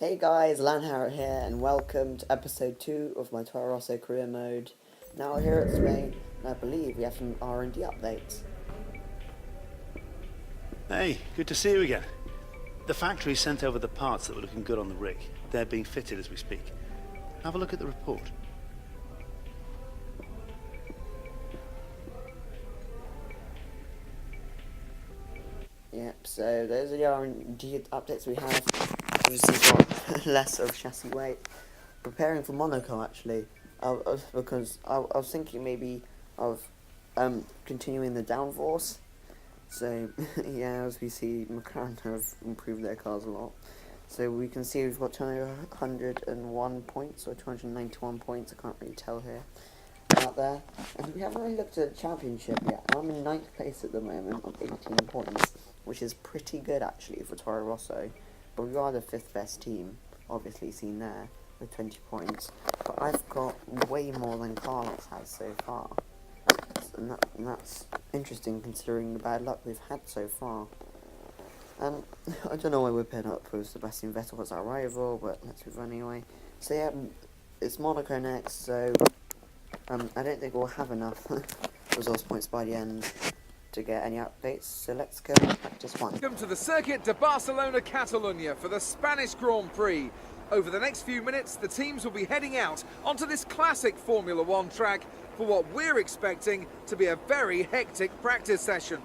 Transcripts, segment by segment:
Hey guys, Lanhara here, and welcome to episode 2 of my Toro Rosso career mode. Now we're here at Spain, and I believe we have some R&D updates. Hey, good to see you again. The factory sent over the parts that were looking good on the rig. They're being fitted as we speak. Have a look at the report. Yep, so those are the R&D updates we have. Obviously got less of chassis weight. Preparing for Monaco actually, because I was thinking maybe of continuing the downforce. So yeah, as we see, McLaren have improved their cars a lot. So we can see we've got 201 points or 291 points. I can't really tell here. Out there, and we haven't really looked at the championship yet. I'm in 9th place at the moment on 18 points, which is pretty good actually for Toro Rosso. But we are the 5th best team, obviously seen there with 20 points. But I've got way more than Carlos has so far, and that's interesting considering the bad luck we've had so far. And I don't know why we're paired up with Sebastian Vettel as our rival, but let's move on anyway. So yeah, it's Monaco next, so I don't think we'll have enough resource points by the end to get any updates, so let's go and practice one. Welcome to the Circuit de Barcelona Catalunya for the Spanish Grand Prix. Over the next few minutes, the teams will be heading out onto this classic Formula One track for what we're expecting to be a very hectic practice session.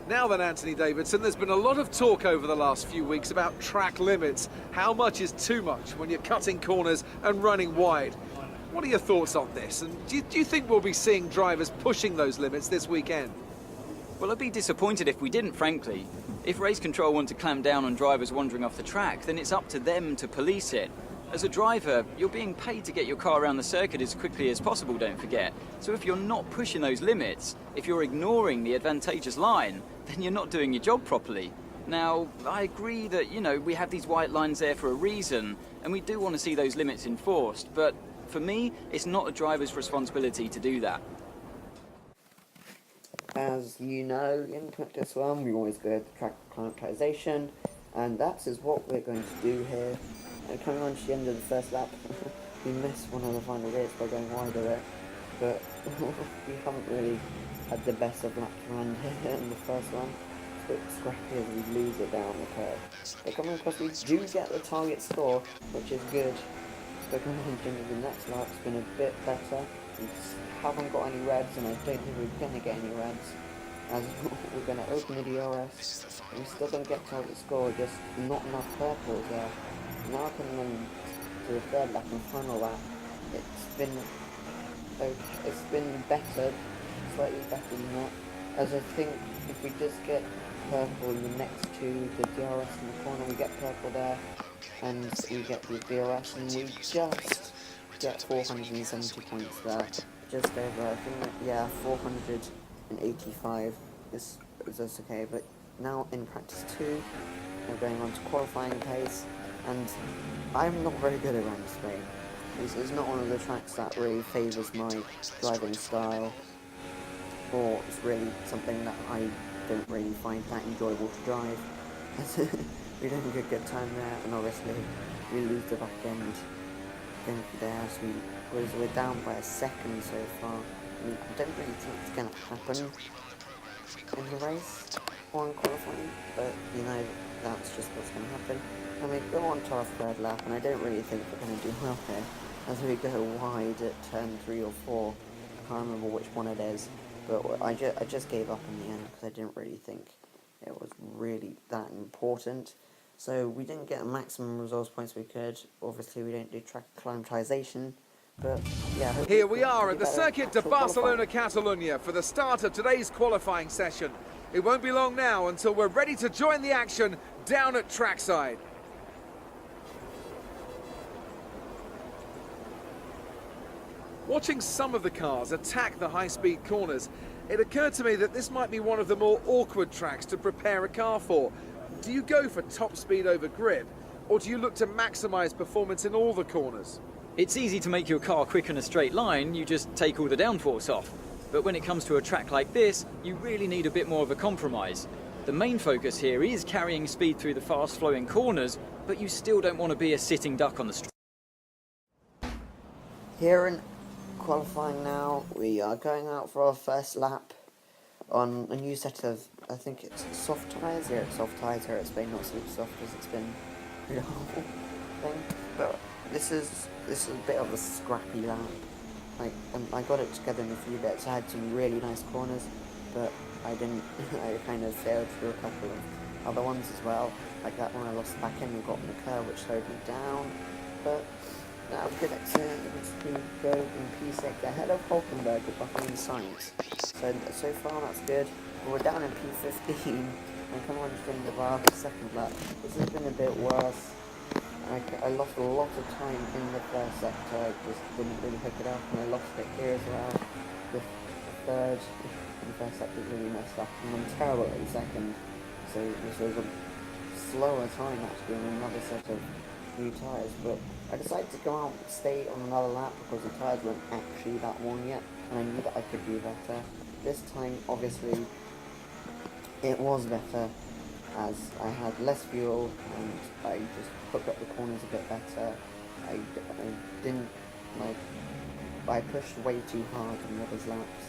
Now then, Anthony Davidson, there's been a lot of talk over the last few weeks about track limits. How much is too much when you're cutting corners and running wide? What are your thoughts on this? And do you think we'll be seeing drivers pushing those limits this weekend? Well, I'd be disappointed if we didn't, frankly. If race control want to clamp down on drivers wandering off the track, then it's up to them to police it. As a driver, you're being paid to get your car around the circuit as quickly as possible, don't forget. So if you're not pushing those limits, if you're ignoring the advantageous line, then you're not doing your job properly. Now, I agree that, we have these white lines there for a reason, and we do want to see those limits enforced, but for me, it's not a driver's responsibility to do that. As you know, in practice one, we always go to track acclimatization, and that is what we're going to do here. And coming on to the end of the first lap, we missed one of the final gears by going wide of it, but we haven't really had the best of laps around here in the first one. It's a bit scrappy as we lose it down the curve. But coming across, we do get the target score, which is good. But coming on to the next lap's been a bit better. We haven't got any reds, and I don't think we're going to get any reds, as we're going to open the DRS. We still don't get target score, just not enough purples there. Now coming on to the third lap and final lap, it's been better, slightly better than that, as I think if we just get purple in the next two, the DRS in the corner, we get purple there, and we get the DRS, and we just get 470 points there, just over, I think, yeah, 485 is okay. But now in practice 2, we're going on to qualifying pace, and I'm not very good around Spain. It's not one of the tracks that really favours my driving style, or it's really something that I don't really find that enjoyable to drive. We don't get good time there, and obviously we lose the back end there, so we're down by a second so far. I don't really think it's going to happen in the race or in qualifying, but that's just what's going to happen. And we go on to our third lap, and I don't really think we're going to do well here, as we go wide at turn 3 or 4. I can't remember which one it is, but I just gave up in the end because I didn't really think it was really that important. So we didn't get the maximum resource points we could. Obviously we don't do track acclimatization, but yeah. Here we are at the Circuit de Barcelona Catalunya for the start of today's qualifying session. It won't be long now until we're ready to join the action down at trackside. Watching some of the cars attack the high-speed corners, it occurred to me that this might be one of the more awkward tracks to prepare a car for. Do you go for top speed over grip, or do you look to maximise performance in all the corners? It's easy to make your car quick in a straight line, you just take all the downforce off. But when it comes to a track like this, you really need a bit more of a compromise. The main focus here is carrying speed through the fast-flowing corners, but you still don't want to be a sitting duck on the straight. Here in qualifying now, we are going out for our first lap on a new set of, I think it's soft tyres. Yeah, it's soft tyres here at Spain, not super soft as it's been a whole thing. But this is a bit of a scrappy lap. I got it together in a few bits. I had some really nice corners, but I didn't. I kind of failed through a couple of other ones as well. Like that one, I lost the back end and got in the curve, which slowed me down. But that was good. To go in P6 ahead of Hulkenberg behind Sainz. So far that's good. But we're down in P15 and come on to the end of our second lap. This has been a bit worse. I lost a lot of time in the first sector. I just didn't really hook it up, and I lost it here as well. The third in the first sector really messed up, and I'm terrible at the second. So this was a slower time actually on another set of new tyres. But I decided to go out and stay on another lap because the tyres weren't actually that worn yet, and I knew that I could do better. This time, obviously, it was better as I had less fuel and I just hooked up the corners a bit better. I didn't, I pushed way too hard in the other laps.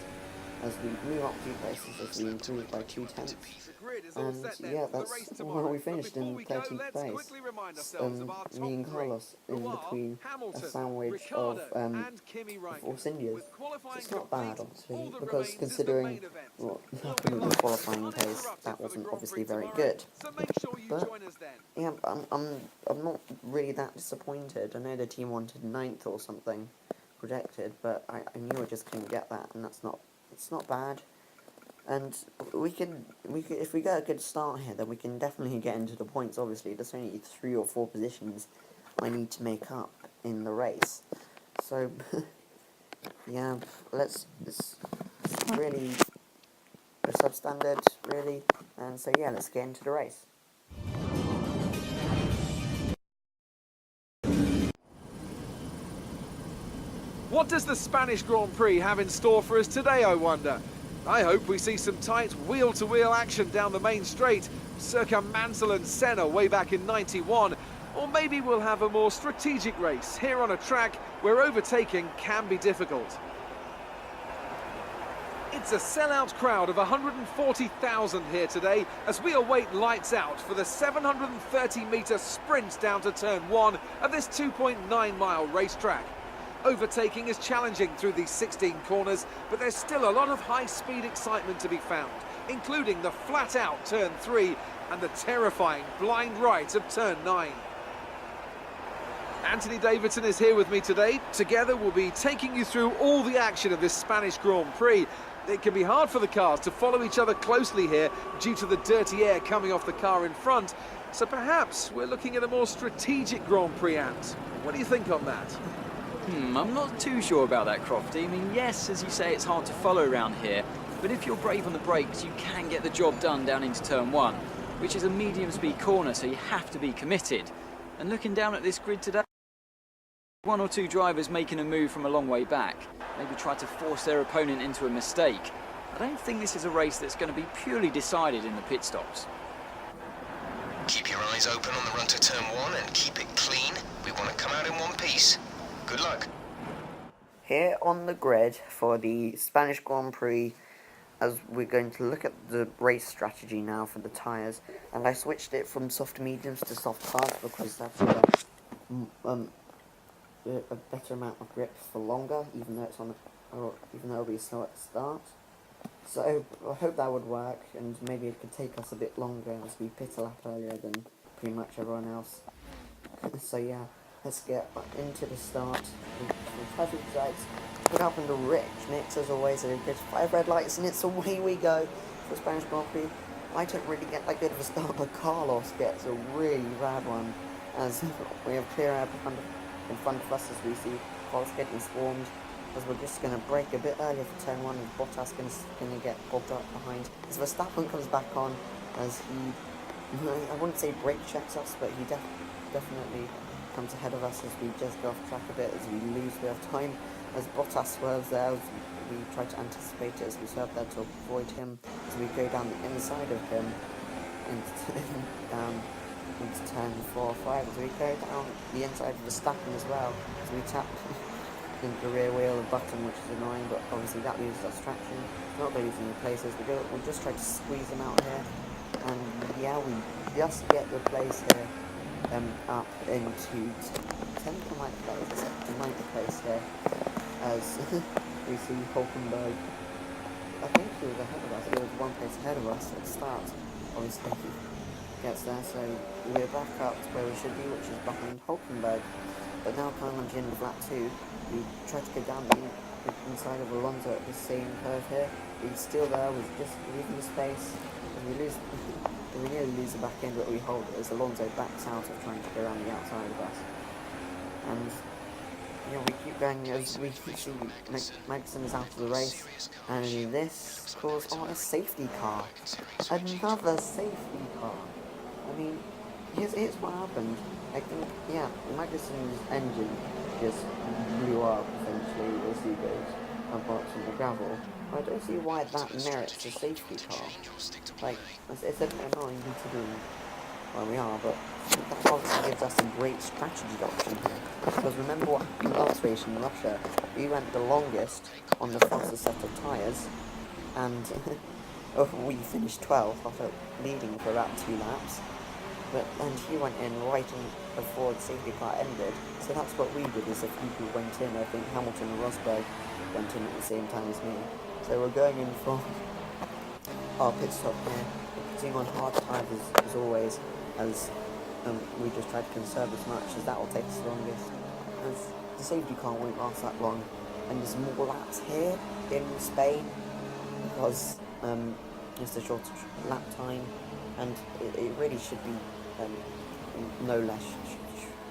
As we move up 2 places, as we improved by 2/10. And yeah, that's where we finished in 13th place. Me and Carlos in between a sandwich of Force Indias. So it's not bad, obviously, because considering what happened with the qualifying pace, that wasn't obviously very good. But yeah, I'm not really that disappointed. I know the team wanted 9th or something projected, but I knew I just couldn't get that, and it's not bad. And we can if we get a good start here, then we can definitely get into the points. Obviously, there's only 3 or 4 positions I need to make up in the race. So yeah, it's really a substandard, really. And so yeah, let's get into the race. What does the Spanish Grand Prix have in store for us today, I wonder? I hope we see some tight wheel-to-wheel action down the main straight, circa Mansell and Senna way back in '91. Or maybe we'll have a more strategic race here on a track where overtaking can be difficult. It's a sellout crowd of 140,000 here today as we await lights out for the 730-metre sprint down to turn 1 of this 2.9-mile racetrack. Overtaking is challenging through these 16 corners, but there's still a lot of high-speed excitement to be found, including the flat-out turn 3 and the terrifying blind right of turn 9. Anthony Davidson is here with me today. Together we'll be taking you through all the action of this Spanish Grand Prix. It can be hard for the cars to follow each other closely here due to the dirty air coming off the car in front. So perhaps we're looking at a more strategic Grand Prix, Ant. What do you think on that? I'm not too sure about that, Crofty. I mean, yes, as you say, it's hard to follow around here, but if you're brave on the brakes, you can get the job done down into turn 1, which is a medium-speed corner, so you have to be committed. And looking down at this grid today, 1 or 2 drivers making a move from a long way back, maybe try to force their opponent into a mistake. I don't think this is a race that's going to be purely decided in the pit stops. Keep your eyes open on the run to turn 1 and keep it clean. We want to come out in one piece. Good luck. Here on the grid for the Spanish Grand Prix, as we're going to look at the race strategy now for the tyres, and I switched it from soft mediums to soft hards because that's a better amount of grip for longer, even though it'll be slow at the start. So I hope that would work, and maybe it could take us a bit longer as we pit a lap earlier than pretty much everyone else. So yeah, let's get into the start. Traffic lights put up in the rich mix as always. So there's 5 red lights, and it's away we go for Spanish Grand Prix. I don't really get that good of a start, but Carlos gets a really bad one as we have clear air in front of us as we see Carlos getting swarmed. As we're just going to brake a bit earlier for turn 1, and Bottas going to get bogged up behind. As Verstappen comes back on, as he, I wouldn't say brake checks us, but he definitely comes ahead of us as we just go off track a bit, as we lose a bit of time. As Bottas swerves there, as we try to anticipate it, as we swerve there to avoid him, as we go down the inside of him. into turn 4 or 5 as we go down the inside of the Verstappen as well. So we tap into the rear wheel the button, which is annoying, but obviously that loses us traction. It's not losing any places. We just try to squeeze them out here, and yeah, we just get the place here up into 10th to 9th place, to 9th place here, as we see Hulkenberg. I think he was ahead of us. He was one place ahead of us at the start. Obviously, he gets there, so we're back up to where we should be, which is behind Hulkenberg. But now coming on to the end of lap 2, we try to go down the inside of Alonso at the same curve here. He's still there, we're just leaving the space, and we lose. We nearly lose the back end, but we hold it as Alonso backs out of trying to go around the outside of us. And you know, we keep going as we see Magnussen is out of the race, and this calls on a safety car. Another safety car. I mean, here's what happened. I think, yeah, Magnussen's engine just blew up essentially as he goes apart from the gravel. I don't see why that merits a safety car. Like, it's a bit annoying considering where we are, but that obviously gives us a great strategy option here. Because remember what happened last race in Russia? We went the longest on the fastest set of tyres, and we finished 12th after leading for about 2 laps. And he went in right before the safety car ended, so that's what we did, is a few people went in. I think Hamilton and Rosberg went in at the same time as me. So we're going in for our pit stop here, putting on hard tyres as always, as we just try to conserve as much, as that will take us longest. As the safety car won't last that long, and there's more laps here in Spain, because it's a shorter lap time, and it really should be no less.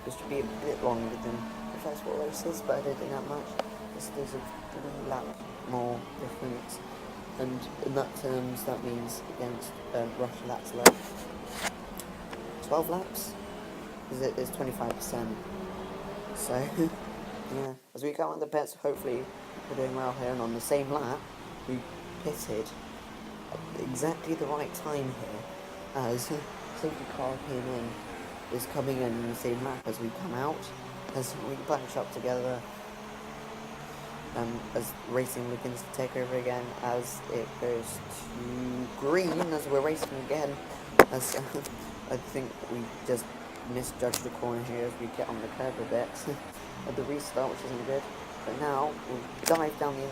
It should be a bit longer than the first 4 races, but I don't think that much. There's a 3 lap more difference, and in that terms that means against Russia that's like 12 laps. It's 25%. So yeah, as we go on the pits, hopefully we're doing well here, and on the same lap we pitted at exactly the right time here, as safety car came in, is coming in the same lap as we come out, as we bunch up together, as racing begins to take over again, as it goes to green, as we're racing again, as I think we just misjudged the corner here as we get on the curb a bit at the restart, which isn't good. But now we'll dive down the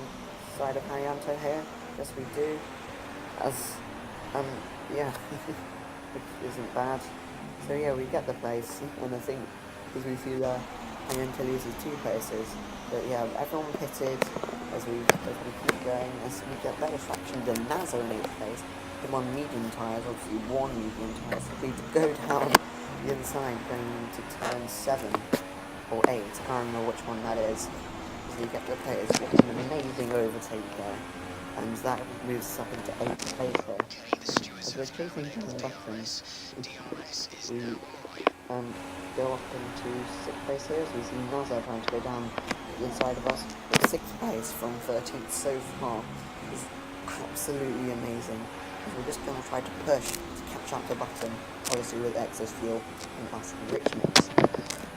inside of Harianto here, yes we do, as yeah, which isn't bad. So yeah, we get the place, and I think, as we see there, Harianto loses 2 places. But yeah, everyone pitted as we keep going, as we get better traction than Nazo in 8th place. Him on medium tyres, obviously 1 medium tyre, so we go down the inside going into turn 7 or 8, I can't remember which one that is. As we get the players, get an amazing overtake there, and that moves us up into 8th place here. As we're chasing down buttons, we go up into 6th place here, as we see Nazo trying to go down the inside of us. But 6th place from 13th so far is absolutely amazing. We're just going to try to push to catch up the button, obviously with excess fuel and us rich mix.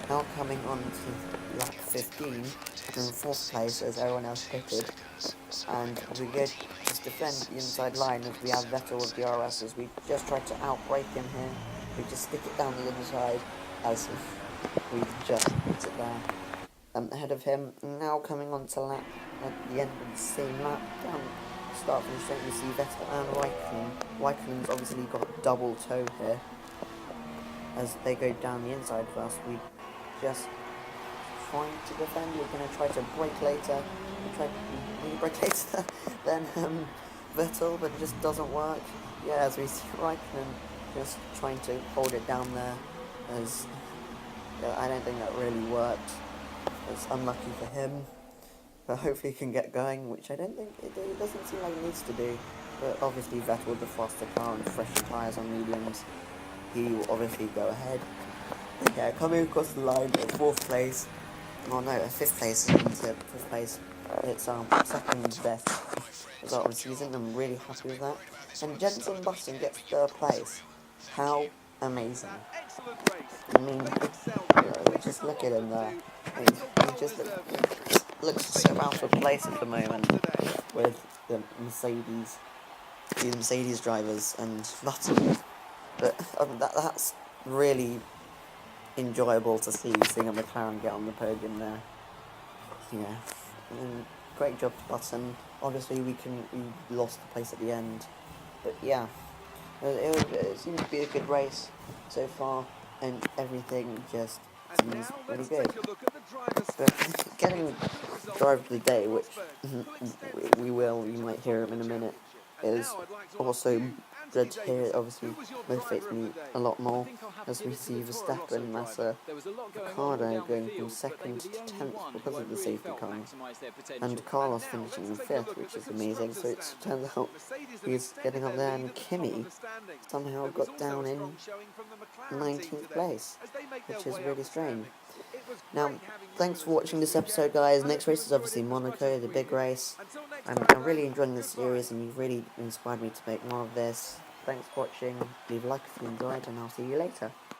Now coming on to lap 15, in 4th place as everyone else pitted, and we get just defend the inside line as we have Vettel with the RS, as we just try to outbrake him here. We just stick it down the inside as we just put it there. Ahead of him, now coming on to lap at the end of the same lap, down start from the straight, we see Vettel and Raikkonen. Raikkonen's obviously got double toe here. As they go down the inside of us, we just trying to defend. We're going to try to brake later. We brake later than Vettel, but it just doesn't work. Yeah, as we see Raikkonen just trying to hold it down there, as I don't think that really worked. It's unlucky for him. But hopefully he can get going, which I don't think it doesn't seem like it needs to do. But obviously Vettel with the faster car and fresher tyres on mediums, he will obviously go ahead. Yeah, coming across the line at 4th place. Oh no, 5th place into 5th place. It's our 2nd best result of the season. I'm really happy with that. And Jenson Button gets 3rd place. How amazing. Excellent race. I mean, just look at him there. He just looks so out of place at the moment with the Mercedes drivers and Button. But that's really enjoyable to seeing a McLaren get on the podium there. Yeah, and great job to Button. Obviously, we lost the place at the end, but yeah, it seemed to be a good race so far, and everything just And seems now really let's good. take a look at the driver's But stats. getting driver of the day, which you might hear him in a minute, is also good to hear. It obviously motivates me a lot more as we see Verstappen, Massa, Ricardo going from second to 10th because of the safety car, and Carlos finishing in 5th, which is amazing. So it turns out he's getting up there, and Kimi somehow got down in 19th place, which is really strange. Now, thanks for watching this episode, guys. Next race is obviously Monaco, the big race. I'm really enjoying this series, and you've really inspired me to make more of this. Thanks for watching. Leave a like if you enjoyed, and I'll see you later.